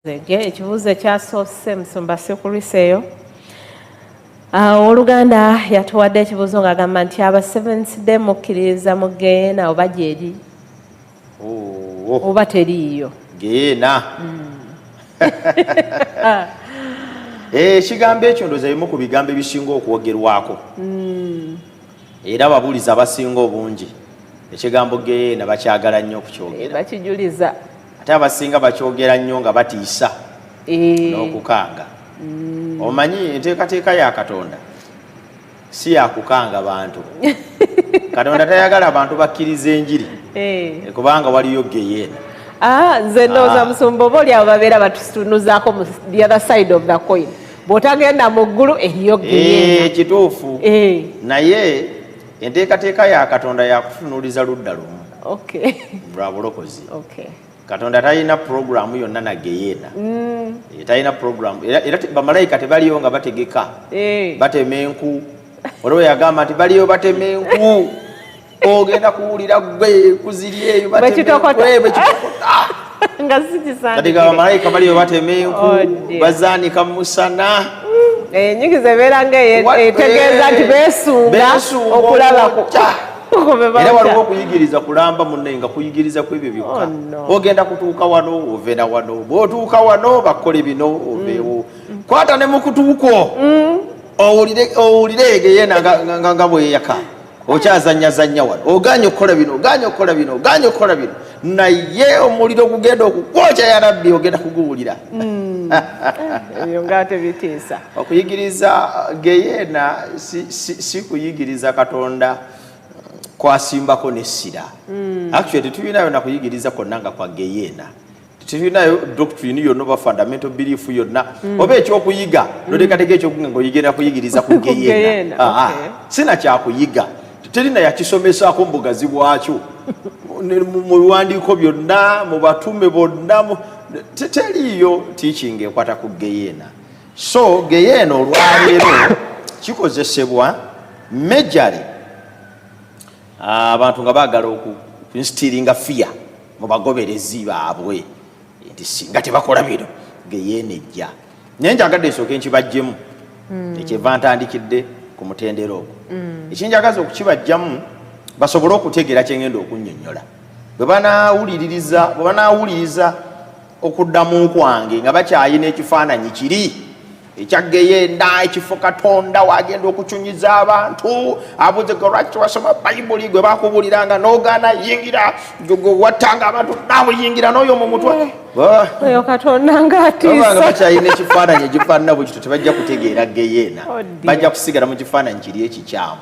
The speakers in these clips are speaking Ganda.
Ekibuuzo ekyasoose Musumba Sekuluseeyo Oluganda yatuwadde ekibuuzo ng'agamba nti aba Seventh Day mukkiririza mu Geyeena oba gyeri oba teriiyo Geyeena. Ekigambo ekyo ndowooza bimu ku bigambo ebisinga okwogerwako era ababuulizi abasinga obungi ekigambo Geyeena bakyagala nnyo okukyogera, bakijuliza ate abasinga bakyogera nnyo nga batiisa n'okukanga. Omanyi enteekateeka ya Katonda si yakukanga bantu. Katonda tayagala abantu bakkiriza enjiri kubanga waliyo Geyeena. Nze ndowooza Musumba oba oli abo babeera batutunuzaako mu the other side of the coin. Bw'otagenda mu ggulu eriyo Geyeena. Kituufu. Naye enteekateeka ya Katonda yakutunuuliza ludda lumu. Lwa bulokozi. Katonda talina programu yonna na Geyeena. Talina programu. Era bamalayika tebaliyo nga bategeka. Batema enku. Olwo yagamba nti baliyo batema enku. Ogenda kuwulira gwe kuziri eyo batema nga sikisanga. Kati bamalayika baliyo batema enku. Bazaanika mu musana. Ennyingi zebeera ng'etegeeza nti beesunga okulabako. Era waliwo okuyigiriza kulamba munne nga kuyigiriza ku ebyo byokka. Ogenda kutuuka wano ove na wano, bw'otuuka wano bakkole bino oveewo. Kwata ne mu kutuuko owulire Geyeena nga bweyaka okyazannyazannya wano, oganye okukola bino, oganye okukola bino, oganye okukola bino, naye omuliro gugenda okukwokya ya Rabbi ogenda kuguwulira. Ebyo nga tebitiisa. Okuyigiriza Geyeena si kuyigiriza Katonda kwasimbako n'essira. Actually tetulinayo na kuyigiriza konna nga kwa Geyeena. Tetulinayo doctrine yonna oba fundamental belief yonna oba ekyokuyiga noteekateeka ekyokuyiga ng'oyigenda kuyigiriza ku Geyeena. Sina kyakuyiga, terina yakisomesaako mu bugazi bwakyo mu biwandiiko byonna, mu batume bonna, teriiyo teaching ekwata ku Geyeena. So Geyeena olwaleero kikozesebwa majorly abantu nga baagala okuinstiringa fear mu bagoberezi baabwe nti singa tebakola bino Geyeena ejja. Naye njagadde esooke nkibajjemu ekyeva ntandikidde ku mutendera ogwo. Ekinjagaza okukibajjamu basobole okutegeera kyengenda okunnyonnyola. Bwe banaawuliriza okuddamu kwange nga bakyayina ekifaananyi kiri ekya Geyeena, ekifo Katonda wagenda okucunyiza abantu, abuze gwe lwaki wasoma Bayibuli gwe bakubuliranga n'ogaana yingira, wattanga abantu naawe yingira n'oyo mu mutwe. Oyo Katonda ng'atiisa. Nga bakyayina ekifaananyi ekifaanana bwe kityo tebajja kutegeera Geyeena. Bajja kusigala mu kifaananyi kiri ekikyamu.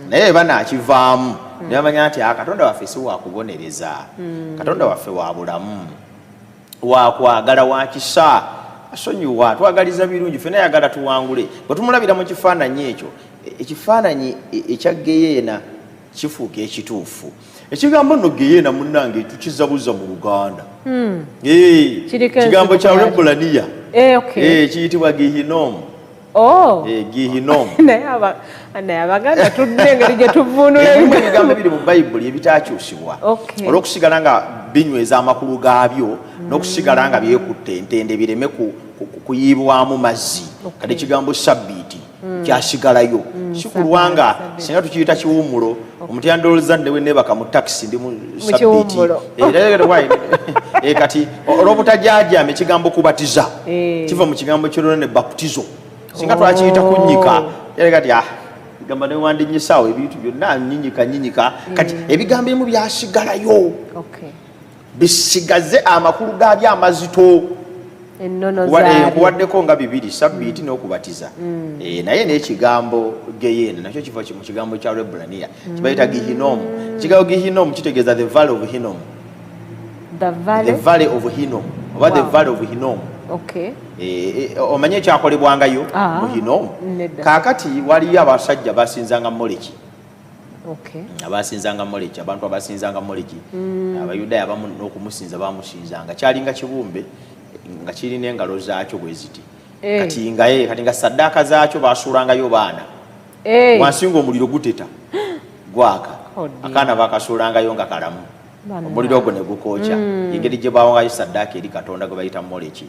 Naye banaakivaamu ne bamanya nti Katonda waffe si wakubonereza. Katonda waffe wa bulamu, wakwagala, wa kisa, asonyiwa, twagaliza birungi, ffenna ayagala tuwangule. Bwe tumulabira mu kifaananyi ekyo, ekifaananyi ekya Geyeena kifuuka ekituufu. Ekigambo nno Geyeena munnange tukizabuza mu Luganda. Kigambo kya Lwebbulaniya kiyitibwa Gihinomu. Gihinomu. Naye Abaganda tudde engeri gye tuvuunula ebigambo biri mu Bayibuli ebitakyusibwa olw'okusigala nga binyweza amakulu gaabyo n'okusigala nga byekutte entende bireme kuyiibwamu mazzi. Kati ekigambo Sabbiiti kyasigalayo. Sikulwanga singa tukiyita kiwummulo, omutyandowooza nnewe neebaka mu takisi ndi mu Sabbiiti. Kati olw'obutajaajama ekigambo kubatiza kiva mu kigambo ky'olunene baptizo. Singa twakiyita kunnyika kati gamba newandinyisaawo ebintu byonna nyinyika. Kati ebigambo ebimu byasigalayo bisigaze amakulu gaabyo amazito. Nkuwaddeko nga bibiri, Sabbiiti n'okubatiza. Naye n'ekigambo Geyeena nakyo kiva mu kigambo kya Lwebbulaniya kibayita Gihinomu. Ekigambo Gihinomu kitegeeza the valley of Hinnom. The valley of Hinnom oba the valley of Hinnom. Omanye ekyakolebwangayo mu Hinnom. Kaakati waliyo abasajja basinzanga Moleki. Abasinzanga Moleki, abantu abasinzanga Moleki, Abayudaaya abamu n'okumusinza bamusinzanga. Kyalinga kibumbe nga kirina engalo zaakyo bwe ziti. Kati nga saddaaka zaakyo baasuulangayo baana. Wansi ng'omuliro guteta gwaka, akaana bakasuulangayo nga kalamu. omuliro ogwo ne gukookya engeri gye bawangayo saddaaka eri katonda gwe bayita moleki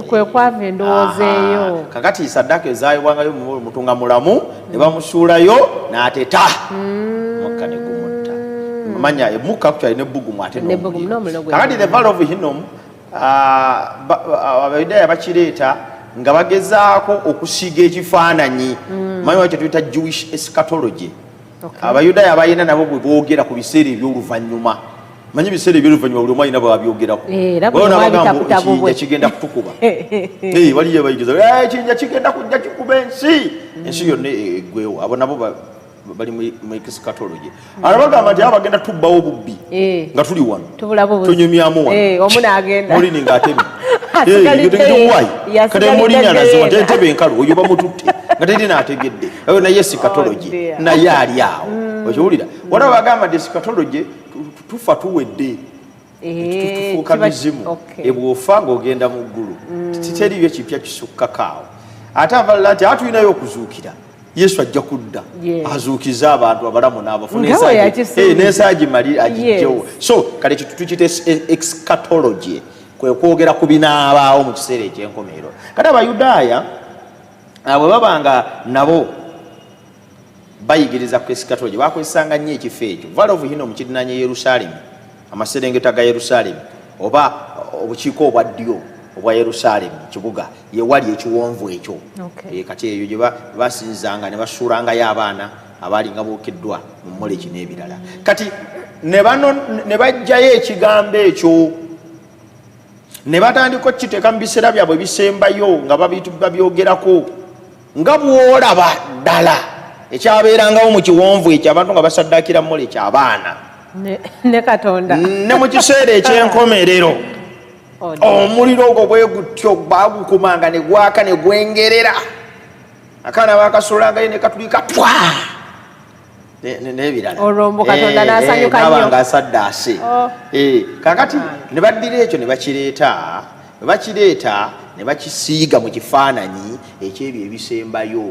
kwe kwava endowooza eyo kakati saddaaka ezaayibwangayo mutunga mulamu ne bamusuulayo n'ateta mukka ne gumutta manya emukka kukyali n'ebbugumu ate n'omuliro kakati the valley of Hinnom abayudaaya bakireeta nga bagezaako okusiiga ekifaananyi manyi wakyo tuyita Jewish eschatology abayudaaya abayina nabo bwe boogera ku biseera eby'oluvannyuma manyi biseera eby'oluvannyuma buli omu alina bwe babyogerako ekiyinja kigenda kutukuba waliyo bayigiza ekiyinja kigenda kujja kikuba ensi yonna eggwewo abo nabo bali mu eschatology bagamba nti bagenda tubbawo obubbi nga tuli wano tunyumyamu wano mulini ng'atemi kati mulini anaziwa nti entebe enkalu oyo bamututte nga teri n'ategedde naye eschatology naye ali awo okiwulira waliwo bagamba nti eschatology tufa tuwedde tufuuka mizimu ebwofa ng'ogenda mu ggulu teriyo ekipya kisukkakaawo ate abalala nti tulinayo okuzuukira Yesu ajja kudda azuukize abantu abalamu n'abafu n'ensaagi mali agijjewo so kale tukiyita eschatology kwe kwogera ku binaabaawo mu kiseera eky'enkomerero kati abayudaaya bwe babanga nabo bayigiriza ku eschatology bakozesanga nnyo ekifo ekyo valley of Hinnom kirinaanye Yerusaalemi amaserengeta ga Yerusaalemi oba obukiiko obwa ddyo obwa Yerusaalemi kibuga ye wali ekiwonvu ekyo kati eyo gye basinzanga ne basuulangayo abaana abaalinga bookeddwa mu moleki n'ebirala kati ne bajjayo ekigambo ekyo ne batandika okukiteeka mu biseera byabwe bisembayo nga babyogerako nga bw'olaba ddala ekyabeerangawo mu kiwonvu ekyo abantu nga basaddaakira moleki abaana ne Katonda ne mu kiseera eky'enkomerero omuliro ogwo bwe gutyo baagukumanga ne gwaka ne gwengerera akaana bakasuulangayo ne katulika twa n'ebirala olwombo Katonda n'asanyuka nnyo n'abanga asaddaase kakati ne baddira ekyo ne bakireeta ne bakisiiga mu kifaananyi ekyebyo ebisembayo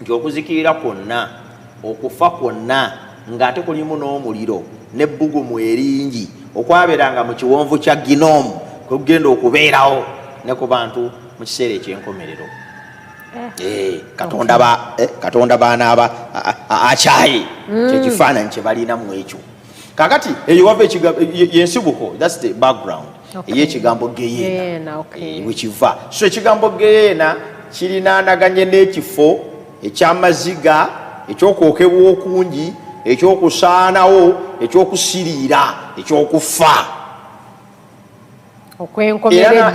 nti okuzikirira kwonna okufa kwonna ng'ate kulimu n'omuliro n'ebbugumu eringi okwabeeranga mu kiwonvu kya Ginnomu kugenda okubeerawo ne ku bantu mu kiseera eky'enkomerero Katonda baana akyaye kyekifaananyi kye balinamu ekyo kakati eyo wava yensibuko that's the background ey'ekigambo Geyeena bwe kiva so ekigambo Geyeena kirinaanaganye n'ekifo eky'amaziga ekyokwokebwa okungi ekyokusaanawo ekyokusiriira ekyokufa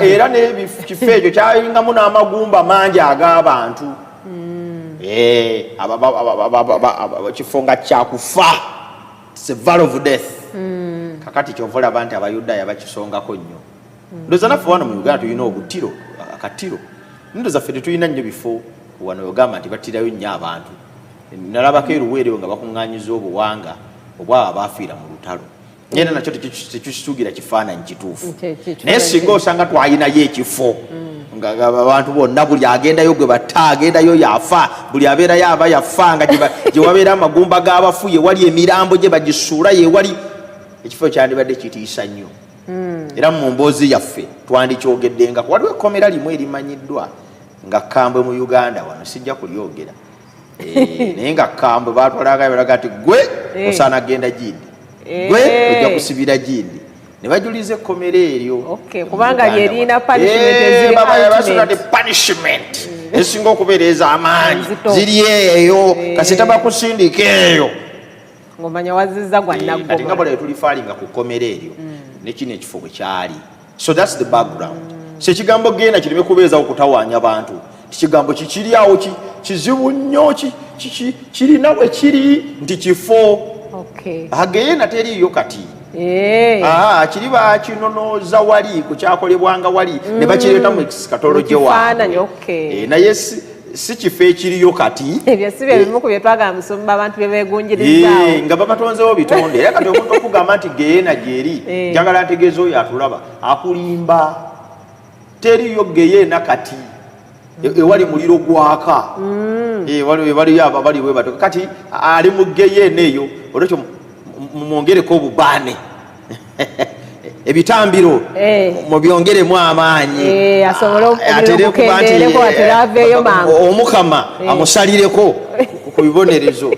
era n'ekifo ekyo kyalingamu n'amagumba mangi ag'abantu ekifo nga kyakufa it's a valley of death kakati kyova olaba nti abayudaaya bakisongako nnyo ndoza naffe wano mu Uganda tulina obutiro akatiro ndoza ffe tetulina nnyo bifo wano ogamba nti battirayo nnyo abantu nalabako eruweerewo nga bakuŋŋaanyiza obuwanga obwabo abaafiira mu lutalo era nakyo tekikitugira kifaananyi kituufu naye singa osanga twalinayo ekifo nga abantu bonna buli agendayo gwe batta agendayo yafa buli abeerayo aba yafa nga gye wabeera amagumba g'abafu ye wali emirambo gye bagisuula ye wali ekifo kyandibadde kitiisa nnyo era mu mboozi yaffe twandikyogeddenga waliwo ekkomera limu erimanyiddwa nga Kambwe mu Uganda wano sijja kulyogera naye nga Kambwe baatwalaga balaga nti gwe osaana genda gindi gwe ojja kusibira gindi ne bajuliza ekkomera eryo kubanga lyerina punishment esinga okubeera ez'amaanyi ziri eyo kasita bakusindika eyo ng'omanya wazizza gwannaggoma kati nga bwalabye tulifaalinga ku kkomera eryo ne kino ekifo bwe kyali so that's the background so ekigambo Geyeena kireme kubeezawo kutawaanya bantu kigambo kikiri awo kizibu nnyo kirina we kiri nti kifo Geyeena teriiyo kati kiri bakinonooza wali ku kyakolebwanga wali ne bakireeta mu eschatology waabwe naye si kifo ekiriyo kati ebyo si bye bimu ku bye twagala musumba abantu bye beegunjirizaawo nga babatonzewo bitonde era kati omuntu okugamba nti Geyeena gyeri njagala ntegeeza oyo atulaba akulimba teriyo Geyeena kati ewali muliro gwaka waliyo ababaliwe bato kati ali mu Geyeena eyo olwekyo mwongereko obubaane ebitambiro mubyongeremu amaanyi asobole okukendeereko atera aveeyo mangu omukama amusalireko ku bibonerezo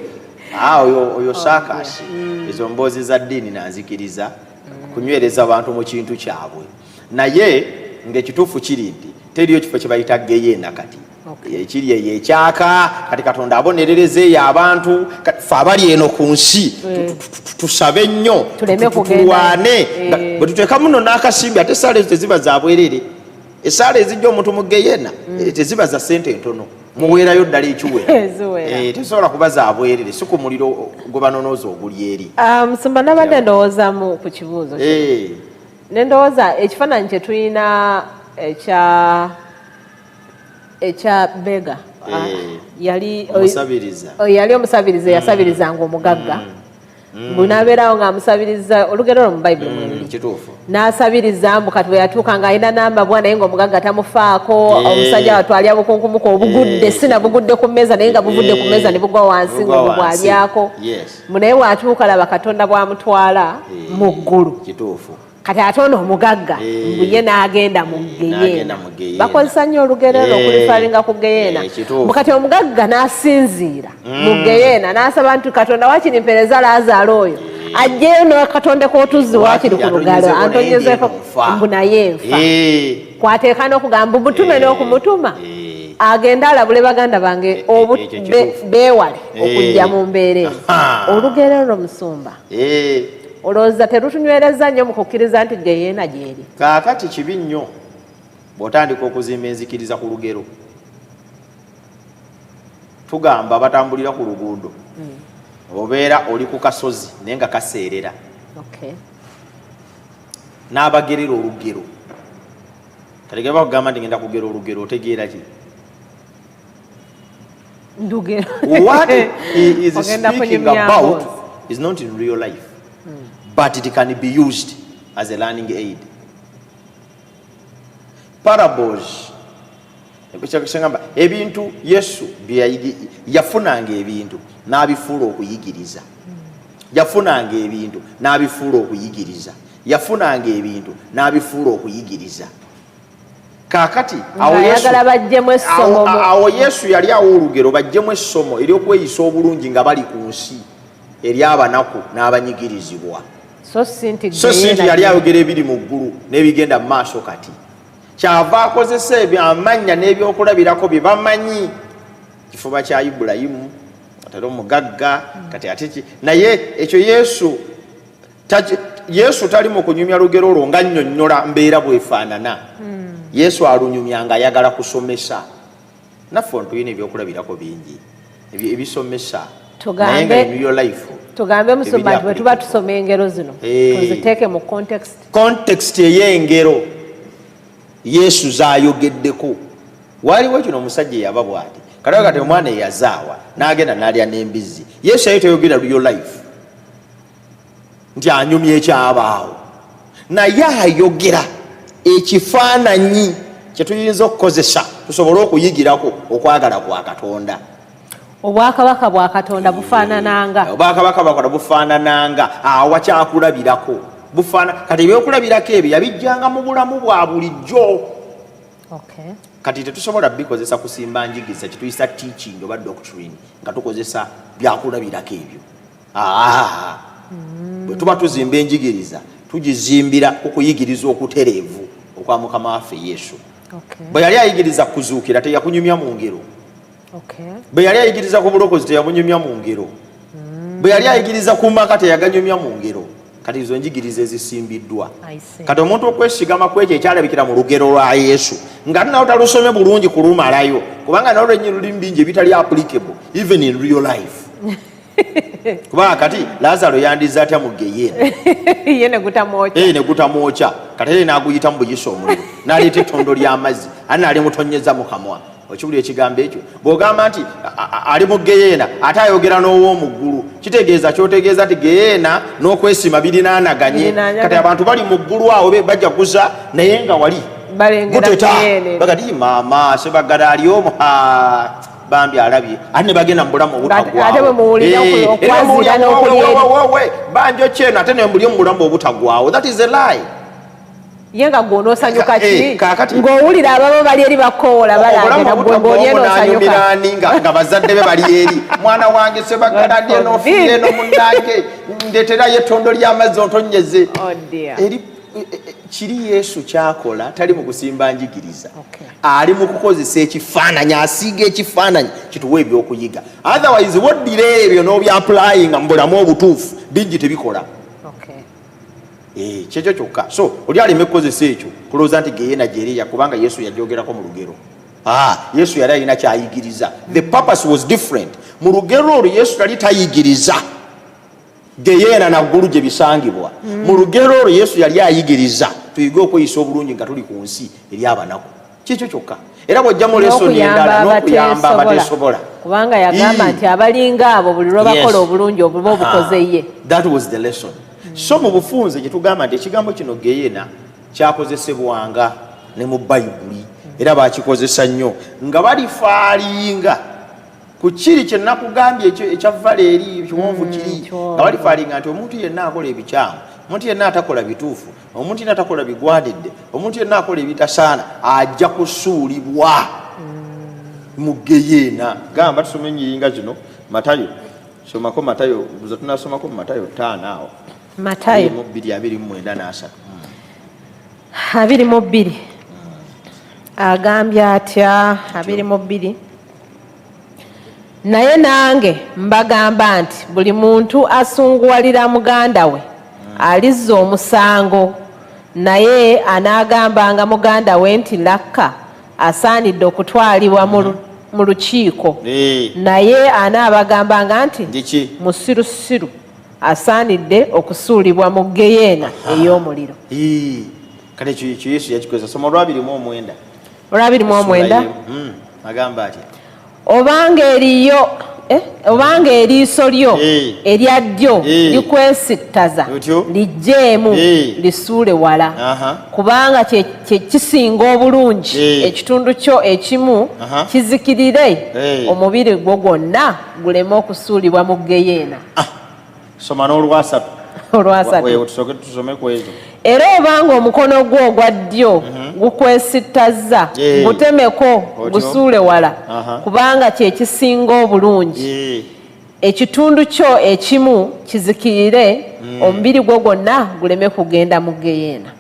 oyo saakasi ezo mboozi za ddiini nanzikiriza kunywereza abantu mu kintu kyabwe naye ng'ekituufu kiri nti teriyo kifo kye bayita Geyeena kati ekiri eyo ekyaka kati Katonda abonerereza eyo abantu ffe abali eno ku nsi tusabe nnyo tulwane bwe tuteeka muno n'akasimbi ate esaala ezo teziba za bwerere esaala ezijja omuntu mu Geyeena teziba za ssente ntono muweerayo ddala ekiwera tesobola kuba za bwerere si ku muliro gwe banonooza oguli eri Musumba nabadde ndowoozamu ku kibuuzo ne ndowooza ekifaananyi kye tulina ekya Bega yali omusabiriza yasabirizanga omugagga bw'inaabeerawo ng'amusabiriza olugero olwo mu Bayibuli mweri n'asabiriza mbu kati bwe yatuuka ng'alina n'amabwa naye ng'omugagga tamufaako omusajja watwalya bukunkumuka obugudde si nabugudde ku mmeeza naye nga buvudde ku mmeeza ne bugwa wansi ng'obwaliako naye bw'atuuka laba Katonda bw'amutwala mu ggulu kati ate ono omugagga ye n'agenda mu Geyeena bakozesa nnyo olugero olwo okulifalinga ku Geyeena kati omugagga n'asinziira mu Geyeena n'asaba nti Katonda wakiri mpereza Laazaalo oyo ajjeyo n'akatonde k'otuzzi wakiri ku lugalo antonyezeko mbu naye nfa kwateeka n'okugamba butume n'okumutuma agenda alabule baganda bange beewale okujja mu mbeera eno olugero olwo Musumba olowooza terutunywereza nnyo mu kukkiriza nti Geyeena gyeri kaakati kibi nnyo bw'otandika okuzimba enzikiriza ku lugero tugamba batambulira ku luguudo obeera oli ku kasozi naye nga kaseerera n'abagerera olugero talegera bakugamba nti ngenda kugera olugero otegeera ki what he is speaking about is not in real life but it can be used as a learning aid. Parables. Ebintu Yesu yafunanga ebintu n'abifuula okuyigiriza. Yafunanga ebintu n'abifuula okuyigiriza. Yafunanga ebintu n'abifuula okuyigiriza. Kakati awo Yesu yali awo olugero bajjemu essomo ery'okweyisa obulungi nga bali ku nsi eri abanaku n'abanyigirizibwa. So sinti yali ayogera ebiri mu ggulu n'ebigenda mu maaso kati. Kyava akozesa ebyamanya n'ebyokulabirako bye bamanyi. Kifuba kya Ibulayimu atali omugagga kati ate naye ekyo Yesu tali mu kunyumya lugero olwo nga nnyonnyola mbeera bwefaanana. Yesu alunyumya nga ayagala kusomesa. Naffe tuyina ebyokulabirako bingi ebisomesa naye nga in real life. Tugambe Musumba nti bwe tuba tusoma engero zino tuziteeke mu context ey'engero Yesu z'ayogeddeko. Waliwo kino omusajja eyava bw'ati kati omwana eyazaawa n'agenda n'alya n'embizzi. Yesu yali tayogera real life nti anyumya ekyabaawo naye ayogera ekifaananyi kye tuyinza okukozesa tusobole okuyigirako okwagala kwa Katonda. Obwakabaka bwa Katonda bufaanananga. Obwakabaka bwa Katonda bufaanananga awakyakulabirako. Kati ebyokulabirako ebyo yabijjanga mu bulamu bwa bulijjo. Kati tetusobola bikozesa kusimba njigiriza kituyisa teaching oba doctrine nga tukozesa byakulabirako ebyo. Bwe tuba tuzimba enjigiriza tugizimbira okuyigiriza okutereevu okwa Mukama waffe Yesu. Bwe yali ayigiriza kuzuukira teyakunyumya mu ngero. Bwe yali ayigiriza ku bulokozi teyabunyumya mu ngero. Bwe yali ayigiriza ku maka teyaganyumya mu ngero. Kati izo njigiriza ezisimbiddwa. Kati omuntu okwesigama kwekyo ekyalabikira mu lugero lwa Yesu nga nawe talusome bulungi kulumalayo kubanga nawe lwenyi lulimu bingi ebitali applicable even in real life. Kubanga kati Laazaalo yandiza atya mu Geyeena. Ye ne gutamwokya. Kati n'aguyita mu buyisa omuliro n'aleeta ettondo ly'amazzi ani n'alimutonyeza mu kamwa. Okibuli ekigambo ekyo bw'ogamba nti ali mu Geyeena ate ayogera n'ow'omu ggulu kitegeeza kyotegeeza ti Geyeena n'okwesima birinaanaganye. Kati abantu bali mu ggulu awo bajja kuza naye nga wali guteta bagati maama Sebaggala ali omu bambi alabye ate ne bagenda mu bulamu obutagwawo ate bwe muwulira okwazira n'okulya banjo kyeno ate ne mbuli mu bulamu obutagwawo. That is a lie. Ye nga gw'onoosanyuka ki ng'owulira ababa bali eri bakoola balagena gwe ng'oli enoosanyuka nga bazadde be bali eri mwana wange Sebaggala dye n'ofiire no munnange ndeeterayo ettondo ly'amazzi ontonyeze eri kiri Yesu kyakola tali mu kusimba njigiriza ali mu kukozesa ekifaananyi asiiga ekifaananyi kituwa ebyokuyiga. Otherwise woddira ebyo n'obyapulayinga mu bulamu obutuufu bingi tebikola. Kyekyo kyokka. So oli aleme kukozesa ekyo kulowooza nti Geyeena gyeriya kubanga Yesu yagyogerako mu lugero. Yesu yali alina kyayigiriza. The purpose was different. Mu lugero olwo Yesu yali tayigiriza Geyeena naggulu gye bisangibwa. Mu lugero olwo Yesu yali ayigiriza tuyige okweyisa obulungi nga tuli ku nsi eri abanaku. Kyekyo kyokka. Era bw'ojjamu lesoni endala n'okuyamba abateesobola. Kubanga yagamba nti abalinga abo buli lwe bakola obulungi obuba obukoze ye. That was the lesson. So mu bufunze gye tugamba nti ekigambo kino Geyeena kyakozesebwanga ne mu Bayibuli era baakikozesa nnyo nga balifaalinga ku kiri kye nakugambye ekya Valeri ekiwonvu kiri nga balifaalinga nti omuntu yenna akola ebikyamu, omuntu yenna atakola bituufu, omuntu yenna atakola bigwanidde, omuntu yenna akola ebitasaana ajja kusuulibwa mu Geyeena. Gamba tusome ennyinga zino Matayo, somako Matayo, buza tunasomako mu Matayo 5 awo. Matayo 2:29 22 agambye atya 22 naye nange mbagamba nti buli muntu asunguwalira muganda we alizza omusango, naye anaagambanga muganda we nti lakka asaanidde okutwalibwa mu lukiiko, naye anaabagambanga nti musirusiru asaanidde okusuulibwa mu Geyeena ey'omuliro. Kale ekyo Yesu yakikozesa. Soma 2:9. 2:9 agamba ati obanga eriiso lyo erya ddyo likwesittaza lijjeemu lisuule wala, kubanga kye kisinga obulungi ekitundu kyo ekimu kizikirire omubiri gwo gwonna guleme okusuulibwa mu Geyeena. Soma n'olwasatu. Tusome ku ezo. Era obanga omukono gwo ogwa ddyo gukwesittazza gutemeko gusuule wala, kubanga kye kisinga obulungi ekitundu kyo ekimu kizikirire omubiri gwo gwonna guleme kugenda mu Geyeena.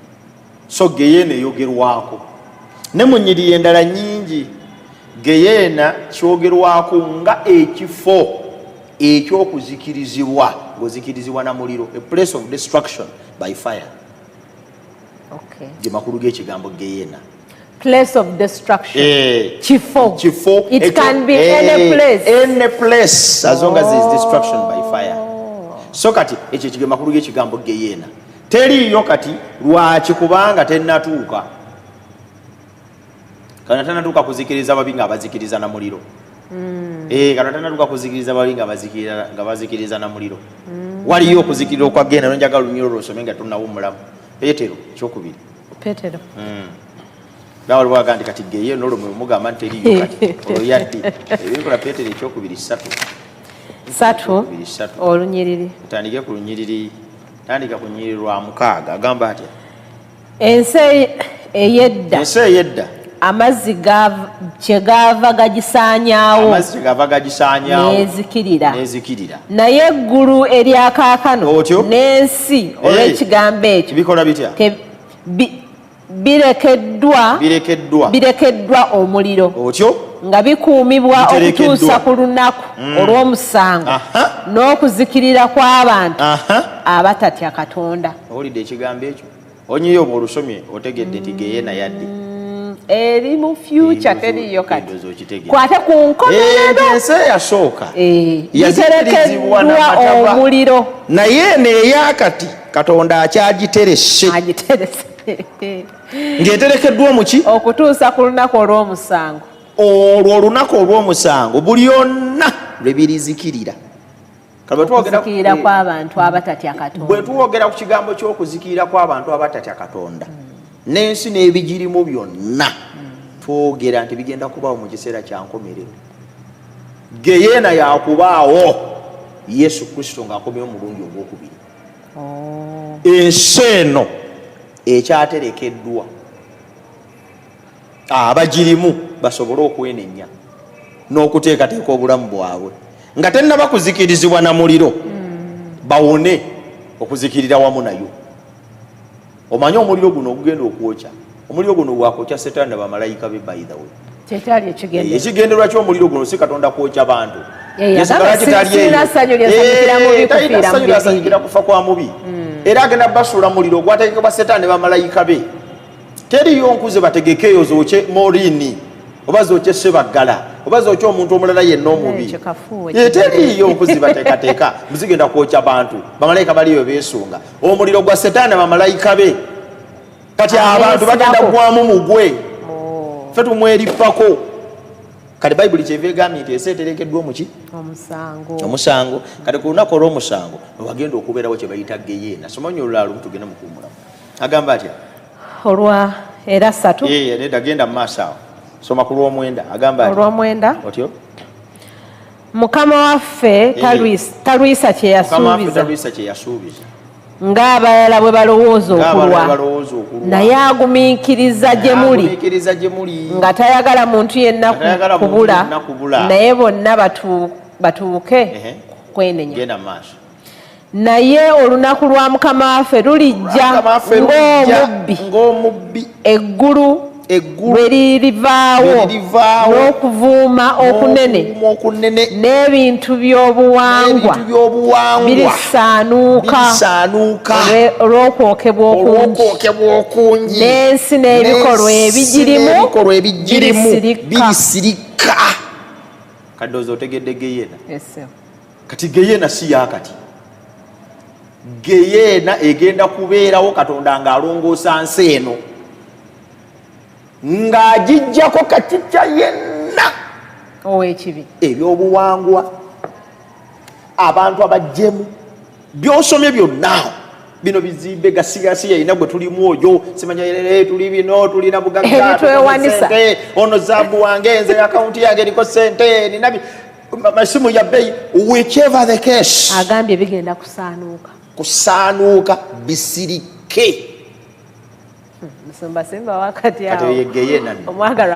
So Geyeena eyogerwako ne mu nnyiriri endala nnyingi. Geyeena kyogerwako nga ekifo ekyokuzikirizibwa ng'ozikirizibwa na muliro, a place of destruction by fire. Ge makulu g'ekigambo Geyeena. Place of destruction. Kifo. It can be any place as long as there is destruction by fire. So kati ekyo kige makulu g'ekigambo Geyeena. Teriyo kati lwaki kubanga tennatuuka. Kana tennatuuka kuzikiriza ababi nga abazikiriza na muliro. Kana tennatuuka kuzikiriza ababi nga bazikiriza na muliro. Waliyo okuzikirira okwa Geyeena nonjaga lunyiro lwosome nga tunnawummulamu. Petero kyokubiri. Petero. Nawe lwaga ndi kati Geyeena olwo mugamba nti teriyo kati olwo yaddi. Ebikola Petero ekyokubiri 3 olunyiriri. Tandike ku lunyiriri. Tandika ku nnyiriri lwa 6 agamba atya. Ensi ey'edda amazzi kyegava gagisaanyaawo n'ezikirira, naye eggulu eryakaakano n'ensi olw'ekigambo ekyo bikola bitya? birekeddwa omuliro nga bikuumibwa okutuusa ku lunaku olw'omusango n'okuzikirira kw'abantu abatatya Katonda. Owulidde ekigambo ekyo? Onyiyo bwe olusomye otegedde nti Geyeena yadde eri mu future teriyo kati. Kwate ku nkomerero ensi eyasooka yazikirizibwa omuliro, naye n'eyakati Katonda akyagiterese ng'eterekeddwa mu ki? Okutuusa ku lunaku olw'omusango. Olwo olunaku olw'omusango buli yonna lwe birizikirira. Okuzikirira kw'abantu abatatya Katonda. Bwe tuwogera ku kigambo ky'okuzikirira kw'abantu abatatya Katonda n'ensi n'ebigirimu byonna twogera nti bigenda kubawo mu kiseera kya nkomerero. Geyeena yakubaawo Yesu Kristo ng'akomyewo omulundi ogwokubiri. Ensi eno ekyaterekeddwa abagirimu basobole okwenenya n'okuteekateeka obulamu bwabwe nga tennaba kuzikirizibwa na muliro bawone okuzikirira wamu nayo. Omanyi omuliro guno ogugenda okwokya, omuliro guno gwakwokya Setaani ne bamalayika be by the way. Kyetali ekigendererwa ky'omuliro guno si Katonda kwokya bantu. Asanyukira kufa kwa mubi era agenda basuula muliro gwategekebwa Setaani ne bamalayika be. Teriyo nkuze bategekeeyo zookye Morini oba zookye Sebaggala oba zookye omuntu omulala yenna omubi. Teriyo nkuzi bateekateeka zigenda kwokya bantu. Bamalayika baliyo beesunga omuliro gwa Setaani ne bamalayika be. Kati abantu bagenda kugwamu mugwe. Ffe tumweripako. Kati Bayibuli kyeva egambye nti ensi eterekeddwa omuki? Omusango. Kati ku lunaku olw'omusango wagenda okubeerawo kye bayita Geyeena. Soma nnyo olulala lumu tugende mukuumulamu. Agamba atya? Olwa era 3. Nedda genda mu maaso awo. Soma ku lw'omwenda. Agamba atya? Olw'omwenda. Otyo? Mukama waffe talwisa kye yasuubiza. Ng'abalala bwe balowooza okulwa naye agumiikiriza gye muli nga tayagala muntu yenna kubula naye bonna batuuke kwenenya. Naye olunaku lwa Mukama waffe lulijja ng'omubbi eggulu bwe lirivaawo n'okuvuuma okunene n'ebintu by'obuwangwa birisaanuuka olw'okwokebwa okungi n'ensi n'ebikolwa ebigirimu birisirika. Kadoozi otegedde Geyeena? Kati Geyeena si yaakati. Geyeena egenda kubeerawo Katonda ng'alongoosa nsi eno ng'agijjako katikya yenna ow'ekibi ebyobuwangwa abantu abajjemu by'osomye byonna bino bizimbe gasiyasi yayina gwe tulimu oyo simanya tuli bino tulina bugagga ono zaabu wange nze akawunti yange eriko sente nina masimu ya bbeeyi. Whichever the case agambye bigenda kusaanuuka bisirike. Simba wakati awo. Kati ye Geyeena.